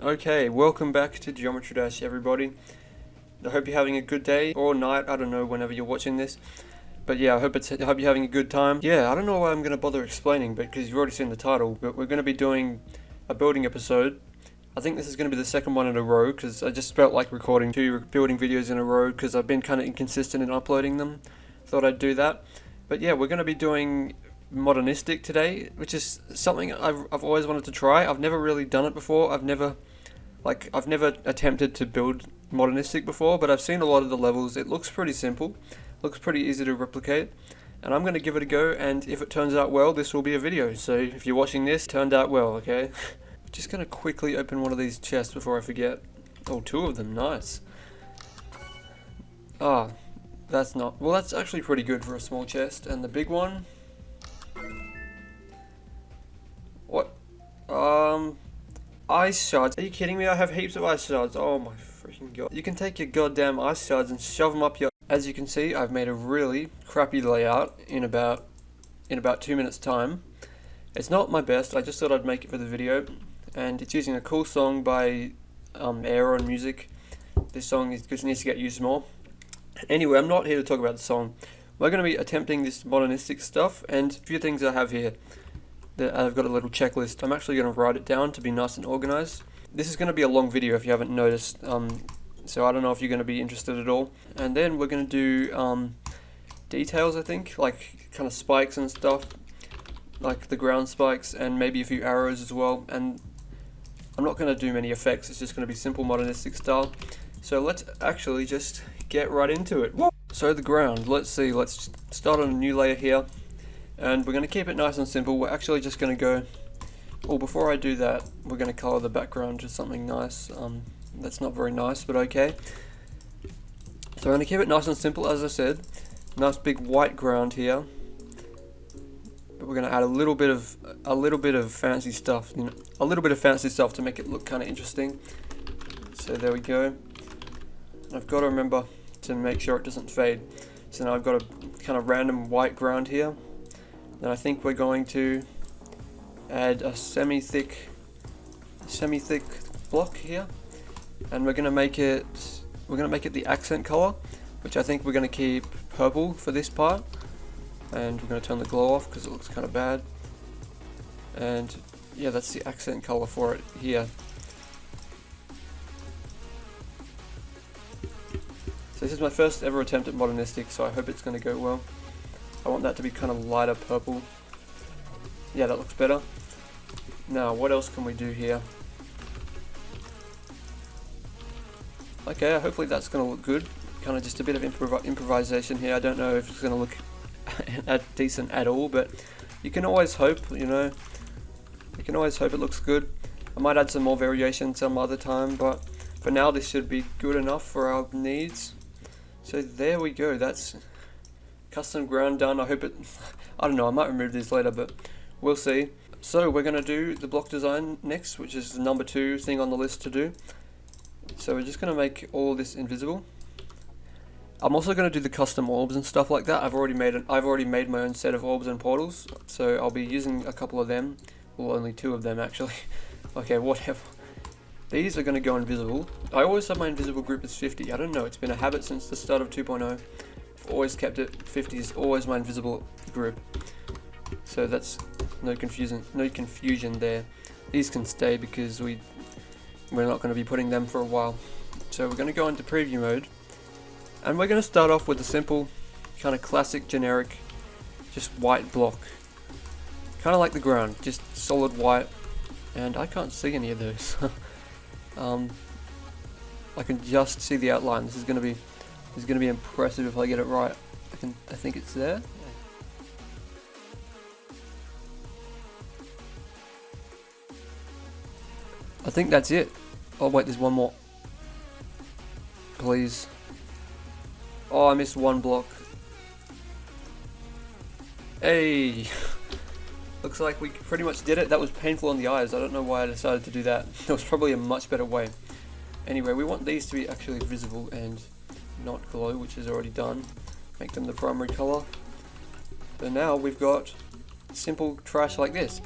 Okay, welcome back to Geometry Dash, everybody. I hope you're having a good day or night. I don't know whenever you're watching this, but yeah, I hope you're having a good time. Yeah, I don't know why I'm going to bother explaining, but because you've already seen the title. But we're going to be doing a building episode. I think this is going to be the second one in a row because I just felt like recording 2 building videos in a row because I've been kind of inconsistent in uploading them. Thought I'd do that. But yeah, we're going to be doing Modernistic today, which is something I've always wanted to try. I've never really done it before. I've never attempted to build Modernistic before, but I've seen a lot of the levels. It looks pretty simple, looks pretty easy to replicate, and I'm going to give it a go, and if it turns out well, this will be a video. So if you're watching this, it turned out well, okay? Just going to quickly open one of these chests before I forget. Oh, 2 of them, nice. Ah, that's not, well, that's actually pretty good for a small chest. And the big one, what? Ice shards. Are you kidding me? I have heaps of ice shards. Oh my freaking god. You can take your goddamn ice shards and shove them up your... As you can see, I've made a really crappy layout in about 2 minutes time. It's not my best. I just thought I'd make it for the video. And it's using a cool song by Air on Music. This song just needs to get used more. Anyway, I'm not here to talk about the song. We're going to be attempting this Modernistic stuff, and a few things I have here. I've got a little checklist. I'm actually going to write it down to be nice and organized. This is going to be a long video if you haven't noticed, so I don't know if you're going to be interested at all. And then we're going to do details, I think, like kind of spikes and stuff, like the ground spikes, and maybe a few arrows as well. And I'm not going to do many effects, it's just going to be simple Modernistic style. So let's actually just get right into it. Woo! So the ground, let's see, let's start on a new layer here. And we're going to keep it nice and simple. We're actually just going to go... Well, before I do that, we're going to color the background to something nice. That's not very nice, but okay. So we're going to keep it nice and simple, as I said. Nice big white ground here. But we're going to add a little bit of fancy stuff. You know, a little bit of fancy stuff to make it look kind of interesting. So there we go. And I've got to remember to make sure it doesn't fade. So now I've got a kind of random white ground here. Then I think we're going to add a semi-thick block here, and we're going to make it the accent color, which I think we're going to keep purple for this part, and we're going to turn the glow off because it looks kind of bad. And yeah, that's the accent color for it here. So this is my first ever attempt at Modernistic, so I hope it's going to go well. I want that to be kind of lighter purple. Yeah, that looks better. Now, what else can we do here? Okay, hopefully that's going to look good. Kind of just a bit of improvisation here. I don't know if it's going to look decent at all, but you can always hope, you know. You can always hope it looks good. I might add some more variation some other time, but for now this should be good enough for our needs. So there we go. That's custom ground done. I hope it... I don't know, I might remove these later, but we'll see. So we're going to do the block design next, which is the number 2 thing on the list to do. So we're just going to make all this invisible. I'm also going to do the custom orbs and stuff like that. I've already made my own set of orbs and portals, so I'll be using a couple of them. Well, only 2 of them actually. Okay, whatever. These are going to go invisible. I always have my invisible group as 50. I don't know, it's been a habit since the start of 2.0. Always kept it 50 is always my invisible group, so that's no confusion there. These can stay because we're not going to be putting them for a while. So we're going to go into preview mode, and we're going to start off with a simple kind of classic generic just white block, kind of like the ground, just solid white. And I can't see any of those. I can just see the outline. This is going to be impressive if I get it right. I think it's there. I think that's it. Oh wait, there's one more. Please. Oh, I missed one block. Hey! Looks like we pretty much did it. That was painful on the eyes. I don't know why I decided to do that. There was probably a much better way. Anyway, we want these to be actually visible and not glow, which is already done. Make them the primary color. So now we've got simple trash like this.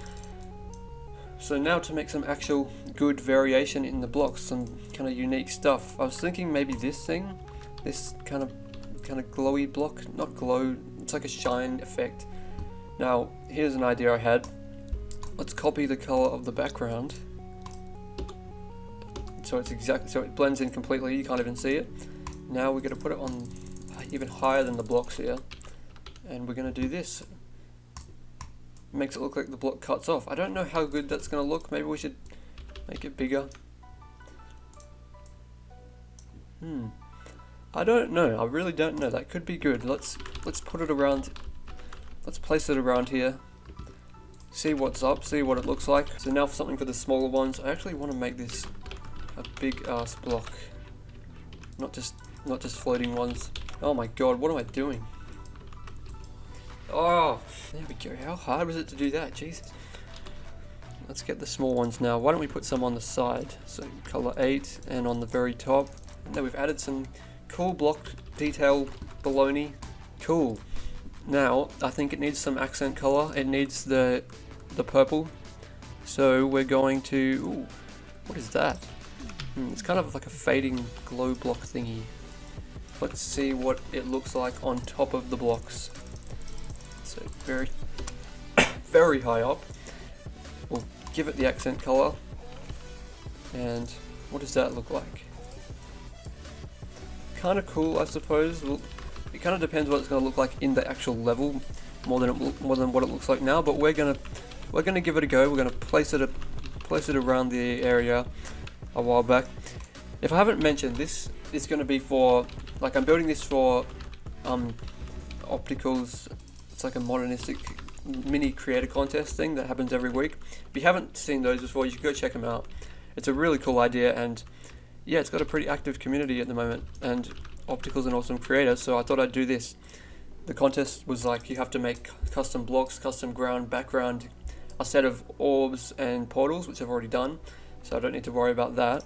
So now to make some actual good variation in the blocks, some kind of unique stuff. I was thinking maybe this thing, this kind of glowy block, not glow, it's like a shine effect. Now here's an idea I had. Let's copy the color of the background. So it blends in completely, you can't even see it. Now we're going to put it on even higher than the blocks here, and we're going to do this. Makes it look like the block cuts off. I don't know how good that's going to look. Maybe we should make it bigger. I don't know. I really don't know. That could be good. Let's put it around. Let's place it around here. See what's up. See what it looks like. So now for something for the smaller ones. I actually want to make this a big ass block. Not just floating ones. Oh my god, what am I doing? Oh, there we go. How hard was it to do that? Jesus. Let's get the small ones now. Why don't we put some on the side? So color 8 and on the very top. And then we've added some cool block detail baloney. Cool. Now I think it needs some accent color. It needs the purple. So we're going to. Ooh, what is that? It's kind of like a fading glow block thingy. Let's see what it looks like on top of the blocks. So very, very high up. We'll give it the accent color. And what does that look like? Kind of cool, I suppose. Well, it kind of depends what it's going to look like in the actual level, more than what it looks like now. But we're gonna give it a go. We're gonna place it around the area a while back. If I haven't mentioned, this is going to be for, like, I'm building this for Optical's. It's like a Modernistic mini creator contest thing that happens every week. If you haven't seen those before, you should go check them out. It's a really cool idea, and yeah, it's got a pretty active community at the moment, and Optical's an awesome creator, so I thought I'd do this. The contest was like, you have to make custom blocks, custom ground, background, a set of orbs and portals, which I've already done, so I don't need to worry about that.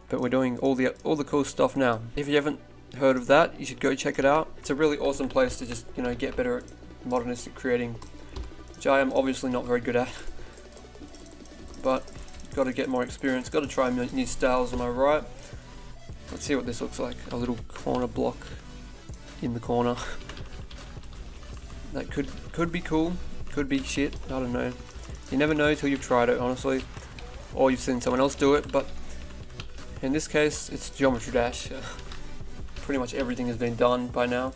But we're doing all the cool stuff now. If you haven't heard of that, you should go check it out. It's a really awesome place to just, you know, get better at modernistic creating, which I am obviously not very good at. But got to get more experience, got to try new styles, am I right? Let's see what this looks like. A little corner block in the corner. That could be cool, could be shit, I don't know. You never know till you've tried it, honestly. Or you've seen someone else do it, but in this case, it's Geometry Dash. Pretty much everything has been done by now.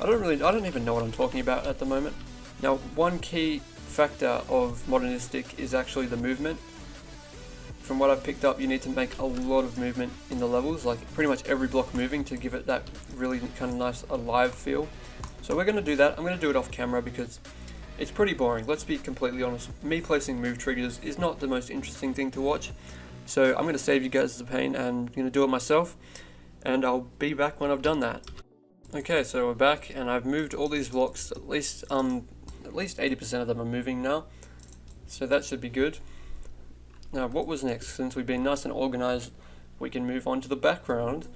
I don't even know what I'm talking about at the moment. Now, one key factor of Modernistic is actually the movement. From what I've picked up, you need to make a lot of movement in the levels, like pretty much every block moving to give it that really kind of nice alive feel. So we're going to do that. I'm going to do it off camera because it's pretty boring. Let's be completely honest. Me placing move triggers is not the most interesting thing to watch. So I'm going to save you guys the pain and I'm going to do it myself, and I'll be back when I've done that. Okay, so we're back and I've moved all these blocks. At least 80% of them are moving now, so that should be good. Now what was next? Since we've been nice and organized, we can move on to the background,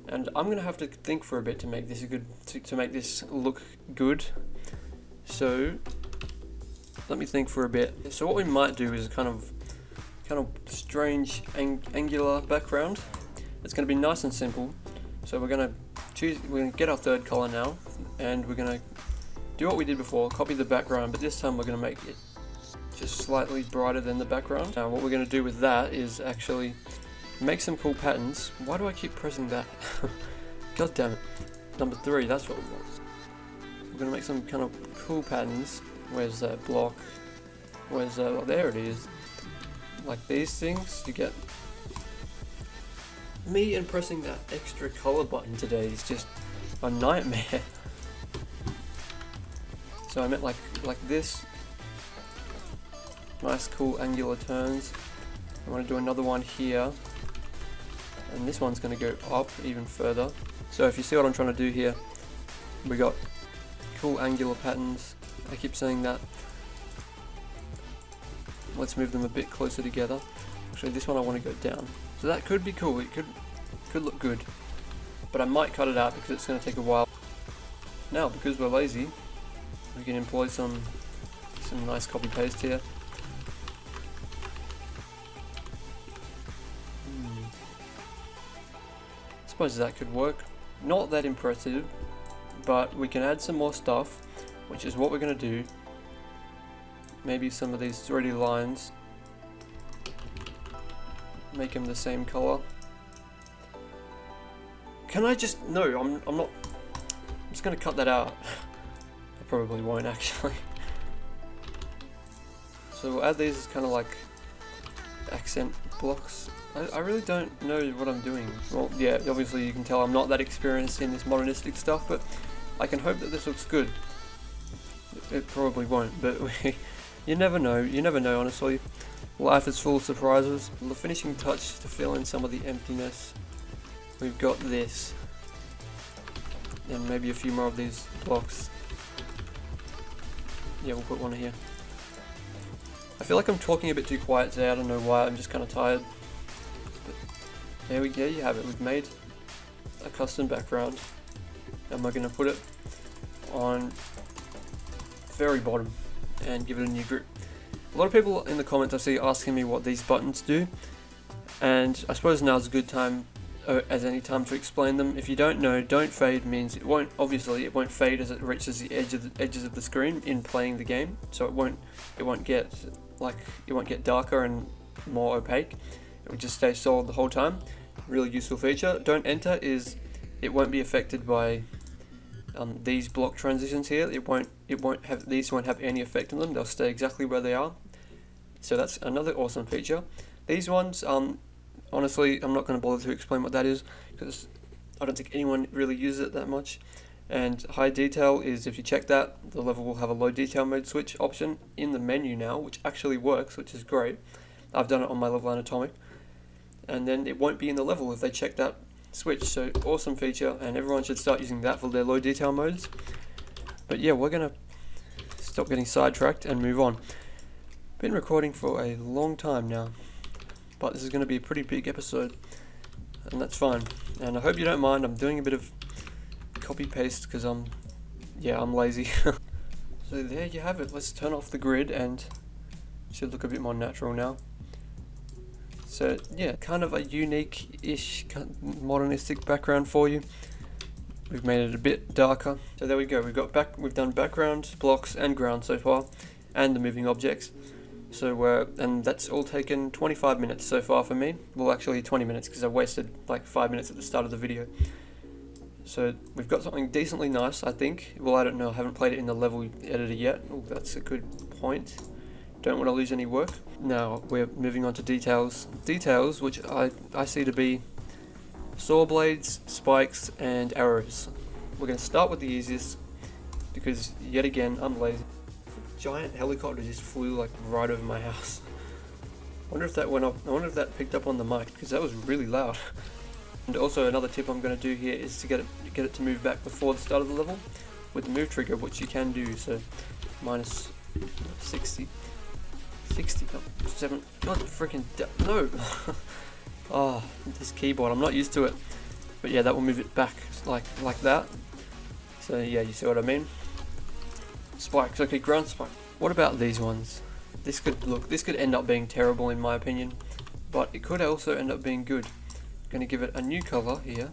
and I'm going to have to think for a bit to make this to make this look good. So let me think for a bit. So what we might do is kind of strange angular background. It's going to be nice and simple. So we're going to get our third color now, and we're going to do what we did before, copy the background, but this time we're going to make it just slightly brighter than the background. Now what we're going to do with that is actually make some cool patterns. Why do I keep pressing that? God damn it. Number 3, that's what we want. We're going to make some kind of cool patterns. Where's that block? Where's that? Oh, there it is. Like these things, you get me, and pressing that extra color button today is just a nightmare. So I meant like this. Nice cool angular turns. I want to do another one here, and this one's going to go up even further. So if you see what I'm trying to do here, we got cool angular patterns. I keep saying that. Let's move them a bit closer together. Actually, this one I want to go down. So that could be cool. It could look good, but I might cut it out because it's going to take a while. Now, because we're lazy, we can employ some some nice copy paste here. Suppose that could work. Not that impressive, but we can add some more stuff, which is what we're going to do. Maybe some of these 3D lines, make them the same color. Can I just, no, I'm not, I'm just going to cut that out. I probably won't actually. So we'll add these as kind of like accent blocks. I really don't know what I'm doing. Well, yeah, obviously you can tell I'm not that experienced in this modernistic stuff, but I can hope that this looks good. It probably won't, but you never know honestly. Life is full of surprises. The finishing touch to fill in some of the emptiness. We've got this. And maybe a few more of these blocks. Yeah, we'll put one here. I feel like I'm talking a bit too quiet today, I don't know why, I'm just kind of tired. But there you have it, we've made a custom background. And we're going to put it on very bottom and give it a new grip. A lot of people in the comments I see asking me what these buttons do, and I suppose now's a good time as any time to explain them. If you don't know, don't fade means it won't fade as it reaches the edges of the screen in playing the game, so it won't get darker and more opaque. It will just stay solid the whole time. Really useful feature. Don't enter is it won't be affected by these block transitions here. These won't have any effect on them. They'll stay exactly where they are. So that's another awesome feature. These ones, honestly, I'm not going to bother to explain what that is because I don't think anyone really uses it that much. And high detail is, if you check that, the level will have a low detail mode switch option in the menu now, which actually works, which is great. I've done it on my level anatomic. And then it won't be in the level if they check that switch, so awesome feature, and everyone should start using that for their low detail modes. But yeah, we're gonna stop getting sidetracked and move on. Been recording for a long time now, but this is going to be a pretty big episode, and that's fine. And I hope you don't mind, I'm doing a bit of copy paste because I'm lazy. So there you have it. Let's turn off the grid and it should look a bit more natural now. So yeah, kind of a unique-ish modernistic background for you. We've made it a bit darker. So there we go. We've done background, blocks, and ground so far, and the moving objects. So and that's all taken 25 minutes so far for me. Well, actually 20 minutes because I wasted like 5 minutes at the start of the video. So we've got something decently nice, I think. Well, I don't know. I haven't played it in the level editor yet. Oh, that's a good point. Don't want to lose any work. Now we're moving on to details. Details, which I see to be saw blades, spikes, and arrows. We're going to start with the easiest because, yet again, I'm lazy. Giant helicopter just flew like right over my house. Wonder if that went up. I wonder if that picked up on the mic because that was really loud. And also another tip I'm going to do here is to get it to move back before the start of the level with the move trigger, which you can do. So minus 60, 7. God freaking no! Oh, this keyboard. I'm not used to it. But yeah, that will move it back like that. So yeah, you see what I mean. Spikes. Okay, ground spike. What about these ones? This could end up being terrible in my opinion, but it could also end up being good. Going to give it a new color here.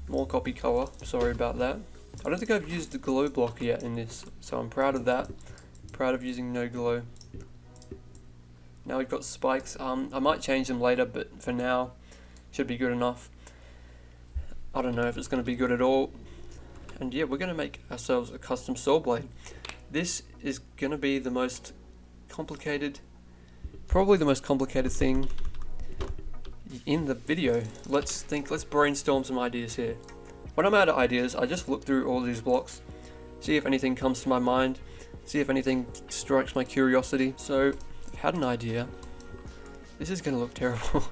More copy color. Sorry about that. I don't think I've used the glow block yet in this, so I'm proud of that. Proud of using no glow. Now we've got spikes. I might change them later, but for now, should be good enough. I don't know if it's going to be good at all. And yeah, we're going to make ourselves a custom saw blade. This is going to be the most complicated, probably the most complicated thing in the video. Let's brainstorm some ideas here. When I'm out of ideas, I just look through all these blocks, see if anything comes to my mind, see if anything strikes my curiosity. So, I've had an idea. This is going to look terrible.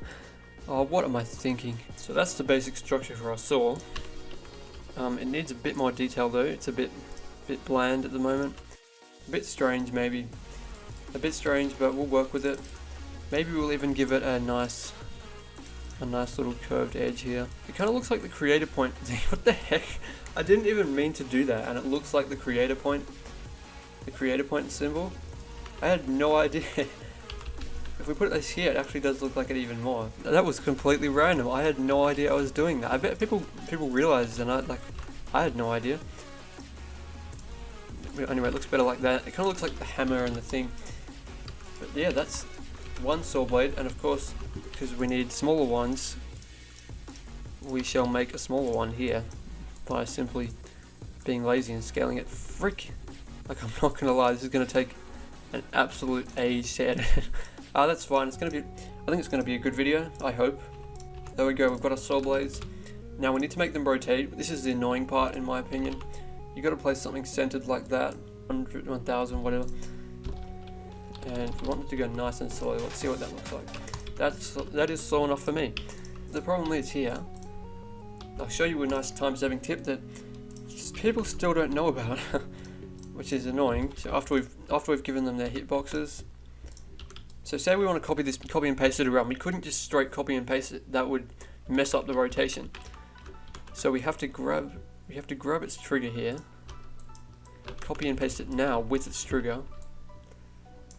Oh, what am I thinking? So that's the basic structure for our saw. It needs a bit more detail though. It's a bit bland at the moment. A bit strange maybe. A bit strange, but we'll work with it. Maybe we'll even give it a nice little curved edge here. It kind of looks like the creator point. What the heck? I didn't even mean to do that, and it looks like the creator point. the creator point symbol. I had no idea. If we put this here, it actually does look like it even more. That was completely random. I had no idea I was doing that. I bet people realize, and I had no idea. Anyway, it looks better like that. It kind of looks like the hammer and the thing. But yeah, that's one saw blade, and of course, because we need smaller ones, we shall make a smaller one here by simply being lazy and scaling it. Frick! Like, I'm not gonna lie, this is gonna take an absolute age to edit. That's fine. It's gonna be. I think it's gonna be a good video. I hope. There we go. We've got our saw blades. Now we need to make them rotate. This is the annoying part, in my opinion. You got to place something centered like that, 100, 1000, whatever. And if we want it to go nice and slow, let's see what that looks like. That is slow enough for me. The problem is here. I'll show you a nice time-saving tip that people still don't know about, which is annoying. So after we've given them their hitboxes. So say we want to copy and paste it around. We couldn't just straight copy and paste it. That would mess up the rotation. So we have to grab its trigger here, copy and paste it now with its trigger,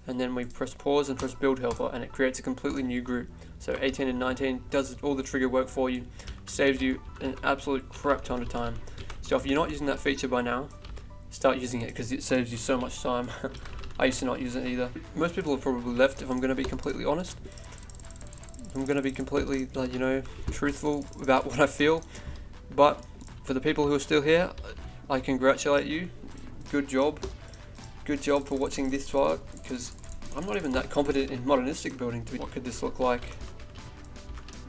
and then we press pause and press build helper, and it creates a completely new group. So 18 and 19 does all the trigger work for you, saves you an absolute crap ton of time. So if you're not using that feature by now, start using it because it saves you so much time. I used to not use it either. Most people have probably left, if I'm going to be completely honest. If I'm going to be completely, like, you know, truthful about what I feel. But for the people who are still here, I congratulate you. Good job. Good job for watching this far, because I'm not even that competent in modernistic building. What could this look like?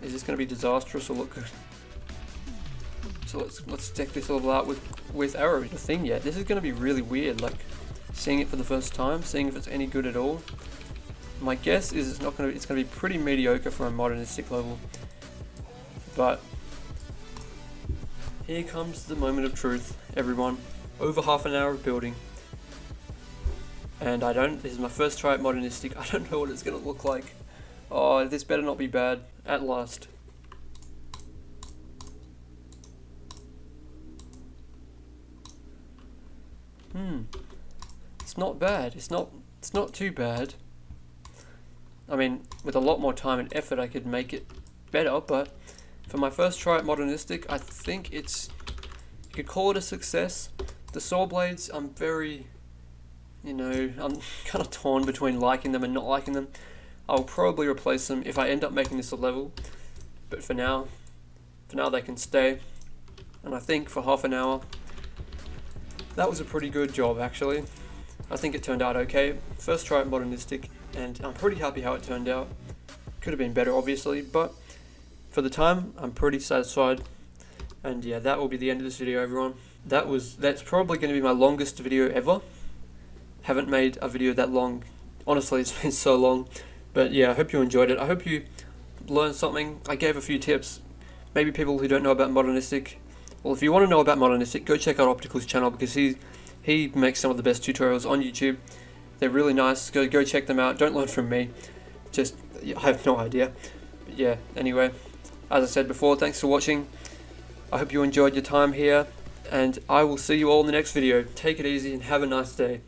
Is this going to be disastrous or look good? So let's check this level out with arrow. The thing yet, this is going to be really weird. Like, seeing it for the first time, seeing if it's any good at all. My guess is it's going to be pretty mediocre for a modernistic level. But here comes the moment of truth, everyone. Over half an hour of building. And this is my first try at modernistic. I don't know what it's going to look like. Oh, this better not be bad at last. It's not bad. It's not too bad. I mean, with a lot more time and effort I could make it better, but for my first try at modernistic, I think you could call it a success. The saw blades, I'm very, I'm kind of torn between liking them and not liking them. I'll probably replace them if I end up making this a level, but for now they can stay. And I think for half an hour, that was a pretty good job actually. I think it turned out okay. First try at modernistic, and I'm pretty happy how it turned out. Could have been better obviously, but for the time, I'm pretty satisfied. And yeah, that will be the end of this video, everyone. That's probably going to be my longest video ever. Haven't made a video that long. Honestly, it's been so long. But yeah, I hope you enjoyed it. I hope you learned something. I gave a few tips. Maybe people who don't know about modernistic. Well, if you want to know about modernistic, go check out Optical's channel, because he makes some of the best tutorials on YouTube. They're really nice. Go check them out. Don't learn from me. I have no idea. But yeah, anyway. As I said before, thanks for watching. I hope you enjoyed your time here, and I will see you all in the next video. Take it easy and have a nice day.